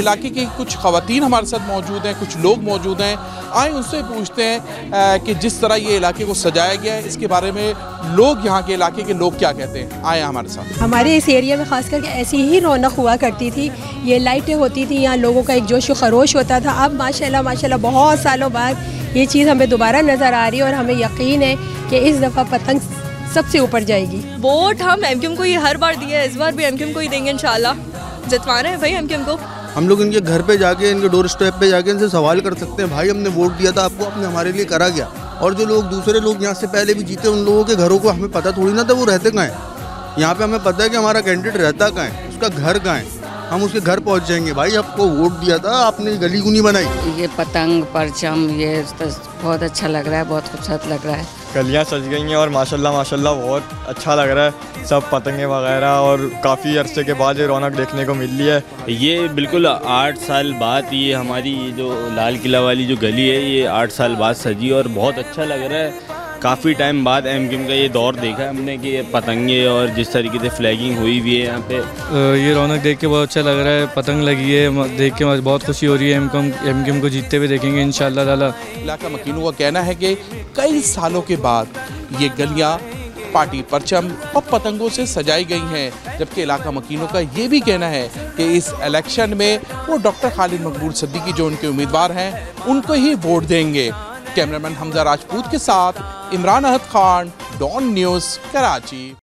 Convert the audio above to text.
इलाके की कुछ ख़वातीन हमारे साथ मौजूद हैं, कुछ लोग मौजूद हैं। आए उनसे पूछते हैं कि जिस तरह ये इलाके को सजाया गया है इसके बारे में लोग, यहाँ के इलाके के लोग क्या कहते हैं। आए हमारे साथ। हमारे इस एरिया में खास करके ऐसी ही रौनक हुआ करती थी, ये लाइटें होती थी, यहाँ लोगों का एक जोश व खरोश होता था। अब माशाल्लाह माशाल्लाह बहुत सालों बाद ये चीज़ हमें दोबारा नज़र आ रही है और हमें यकीन है कि इस दफ़ा पतंग सबसे ऊपर जाएगी। वोट हम एमक्यूएम को ही हर बार दिए है, इस बार भी एमक्यूएम को ही देंगे इंशाल्लाह। जितवा रहे हैं भाई एमक्यूएम को। हम लोग इनके घर पे जाके, इनके डोर स्टेप पे जाके इनसे सवाल कर सकते हैं, भाई हमने वोट दिया था आपको, आपने हमारे लिए करा गया। और जो लोग दूसरे लोग यहाँ से पहले भी जीते, उन लोगों के घरों को हमें पता थोड़ी ना था वो रहते कहाँ हैं। यहाँ पे हमें पता है कि हमारा कैंडिडेट रहता कहाँ है, उसका घर कहाँ है, हम उसके घर पहुँच जाएंगे। भाई आपको वोट दिया था, आपने गली क्यों नहीं बनाई। ये पतंग परचम ये बहुत अच्छा लग रहा है, बहुत खूबसूरत लग रहा है। गलियाँ सज गई हैं और माशाल्लाह माशाल्लाह बहुत अच्छा लग रहा है, सब पतंगे वगैरह, और काफ़ी अरसे के बाद ये रौनक देखने को मिल रही है। ये बिल्कुल 8 साल बाद ये हमारी जो लाल किला वाली जो गली है ये 8 साल बाद सजी और बहुत अच्छा लग रहा है। काफ़ी टाइम बाद एमक्यूएम का ये दौर देखा हमने कि ये पतंगे और जिस तरीके से फ्लैगिंग हुई हुई है यहाँ पे, ये रौनक देख के बहुत अच्छा लग रहा है। पतंग लगी है, देख के बहुत खुशी हो रही है। एमक्यूएम को जीतते हुए देखेंगे इंशाल्लाह ताला। इलाका मकीनों का कहना है कि कई सालों के बाद ये गलियाँ पार्टी परचम और पतंगों से सजाई गई हैं, जबकि इलाका मकीनों का ये भी कहना है कि इस इलेक्शन में वो डॉक्टर खालिद मकबूल सिद्दीकी जो उनके उम्मीदवार हैं उनको ही वोट देंगे। कैमरामैन हमजा राजपूत के साथ इमरान अहद खान, डॉन न्यूज़, कराची।